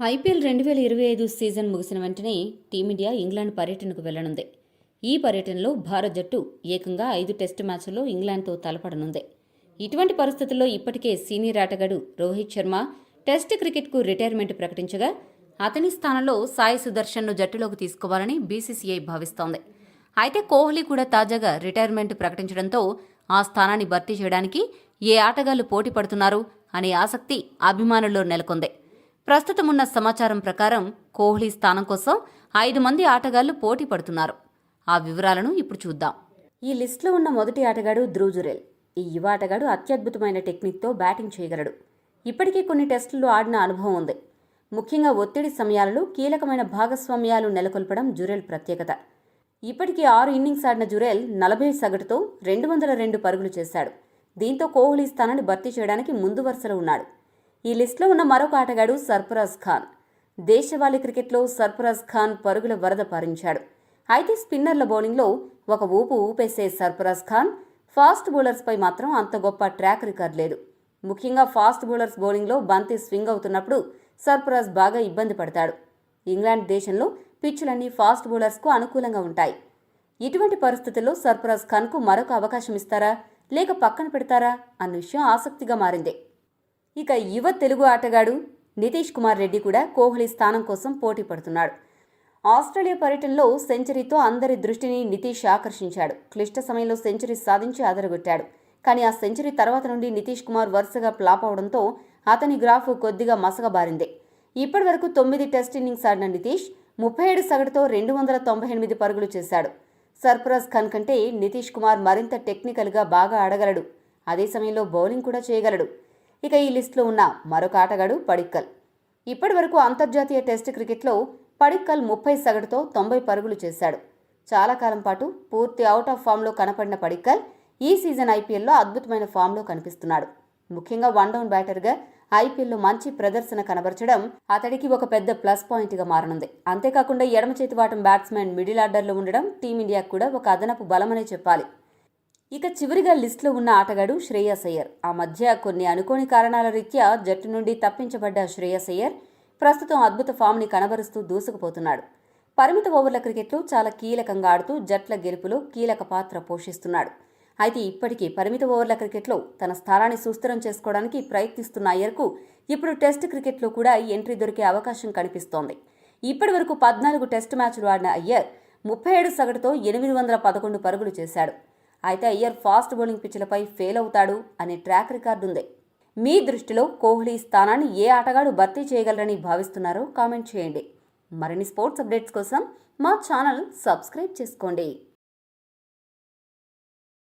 IPL 2025 season ముగిసిన వెంటనే team India England పర్యటనకు వెళ్లనుంది. ఈ పర్యటనలో భారత్ జట్టు ఏకంగా 5 టెస్టు మ్యాచ్ల్లో ఇంగ్లాండ్తో తలపడనుంది. ఇటువంటి పరిస్థితుల్లో ఇప్పటికే సీనియర్ ఆటగాడు రోహిత్ శర్మ టెస్ట్ క్రికెట్కు రిటైర్మెంట్ ప్రకటించగా అతని స్థానంలో సాయి సుదర్శన్ను జట్టులోకి తీసుకోవాలని బీసీసీఐ భావిస్తోంది. అయితే కోహ్లీ కూడా తాజాగా రిటైర్మెంట్ ప్రకటించడంతో ఆ స్థానాన్ని భర్తీ చేయడానికి ఏ ఆటగాళ్లు పోటీ పడుతున్నారు అనే ఆసక్తి అభిమానుల్లో నెలకొంది. ప్రస్తుతం ఉన్న సమాచారం ప్రకారం కోహ్లీ స్థానం కోసం 5 మంది ఆటగాళ్లు పోటీ పడుతున్నారు. ఆ వివరాలను ఇప్పుడు చూద్దాం. ఈ లిస్టులో ఉన్న మొదటి ఆటగాడు ధ్రువ్ జురేల్. ఈ యువ ఆటగాడు అత్యద్భుతమైన టెక్నిక్తో బ్యాటింగ్ చేయగలడు. ఇప్పటికే కొన్ని టెస్టుల్లో ఆడిన అనుభవం ఉంది. ముఖ్యంగా ఒత్తిడి సమయాలలో కీలకమైన భాగస్వామ్యాలు నెలకొల్పడం జురేల్ ప్రత్యేకత. ఇప్పటికీ 6 ఇన్నింగ్స్ ఆడిన జురేల్ 40 సగటుతో 202 పరుగులు చేశాడు. దీంతో కోహ్లీ స్థానాన్ని భర్తీ చేయడానికి ముందు వరుసలో ఉన్నాడు. ఈ లిస్టులో ఉన్న మరొక ఆటగాడు సర్ఫరాజ్ ఖాన్. దేశవాళీ క్రికెట్లో సర్ఫరాజ్ ఖాన్ పరుగుల వరద పారించాడు. అయితే స్పిన్నర్ల బౌలింగ్లో ఒక ఊపు ఊపేసే సర్ఫరాజ్ ఖాన్ ఫాస్ట్ బౌలర్స్పై మాత్రం అంత గొప్ప ట్రాక్ రికార్డ్ లేదు. ముఖ్యంగా ఫాస్ట్ బౌలర్స్ బౌలింగ్లో బంతి స్వింగ్ అవుతున్నప్పుడు సర్ఫరాజ్ బాగా ఇబ్బంది పడతాడు. ఇంగ్లాండ్ దేశంలో పిచ్చులన్నీ ఫాస్ట్ బౌలర్స్కు అనుకూలంగా ఉంటాయి. ఇటువంటి పరిస్థితుల్లో సర్ఫరాజ్ ఖాన్కు మరొక అవకాశం ఇస్తారా లేక పక్కన పెడతారా అన్న విషయం ఆసక్తిగా మారింది. ఇక యువ తెలుగు ఆటగాడు నితీష్ కుమార్ రెడ్డి కూడా కోహ్లీ స్థానం కోసం పోటీ పడుతున్నాడు. ఆస్ట్రేలియా పర్యటనలో సెంచరీతో అందరి దృష్టిని నితీష్ ఆకర్షించాడు. క్లిష్ట సమయంలో సెంచరీ సాధించి అదరగొట్టాడు. కానీ ఆ సెంచరీ తర్వాత నుండి నితీష్ కుమార్ వరుసగా ఫ్లాప్ అవడంతో అతని గ్రాఫ్ కొద్దిగా మసకబారింది. ఇప్పటి వరకు 9 టెస్ట్ ఇన్నింగ్స్ ఆడిన నితీష్ 37 సగటుతో 298 పరుగులు చేశాడు. సర్ఫరాజ్ ఖాన్ కంటే నితీష్ కుమార్ మరింత టెక్నికల్గా బాగా ఆడగలడు. అదే సమయంలో బౌలింగ్ కూడా చేయగలడు. ఇక ఈ లిస్టులో ఉన్న మరొక ఆటగాడు పడిక్కల్. ఇప్పటి వరకు అంతర్జాతీయ టెస్ట్ క్రికెట్లో పడిక్కల్ 30 సగటుతో 90 పరుగులు చేశాడు. చాలా కాలం పాటు పూర్తి అవుట్ ఆఫ్ ఫామ్లో కనపడిన పడిక్కల్ ఈ సీజన్ ఐపీఎల్లో అద్భుతమైన ఫామ్లో కనిపిస్తున్నాడు. ముఖ్యంగా వన్ డౌన్ బ్యాటర్గా ఐపీఎల్లో మంచి ప్రదర్శన కనబరచడం అతడికి ఒక పెద్ద ప్లస్ పాయింట్గా మారనుంది. అంతేకాకుండా ఎడమ చేతివాటం బ్యాట్స్మెన్ మిడిల్ ఆర్డర్లో ఉండడం టీమిండియాకు కూడా ఒక అదనపు బలమనే చెప్పాలి. ఇక చివరిగా లిస్టులో ఉన్న ఆటగాడు శ్రేయస్ అయ్యర్. ఆ మధ్య కొన్ని అనుకోని కారణాల రీత్యా జట్టు నుండి తప్పించబడ్డ శ్రేయస్ అయ్యర్ ప్రస్తుతం అద్భుత ఫామ్ని కనబరుస్తూ దూసుకుపోతున్నాడు. పరిమిత ఓవర్ల క్రికెట్లో చాలా కీలకంగా ఆడుతూ జట్ల గెలుపులో కీలక పాత్ర పోషిస్తున్నాడు. అయితే ఇప్పటికీ పరిమిత ఓవర్ల క్రికెట్లో తన స్థానాన్ని సుస్థిరం చేసుకోవడానికి ప్రయత్నిస్తున్న అయ్యర్కు ఇప్పుడు టెస్ట్ క్రికెట్లో కూడా ఎంట్రీ దొరికే అవకాశం కనిపిస్తోంది. ఇప్పటి వరకు 14 టెస్ట్ మ్యాచ్లు ఆడిన అయ్యర్ 37 సగటుతో 811 పరుగులు చేశాడు. అయితే అయ్యర్ ఫాస్ట్ బౌలింగ్ పిచ్లపై ఫెయిల్ అవుతాడు అనే ట్రాక్ రికార్డు ఉంది. మీ దృష్టిలో కోహ్లీ స్థానాన్ని ఏ ఆటగాడు భర్తీ చేయగలరని భావిస్తున్నారో కామెంట్ చేయండి. మరిన్ని స్పోర్ట్స్ అప్డేట్స్ కోసం మా ఛానల్ సబ్స్క్రైబ్ చేసుకోండి.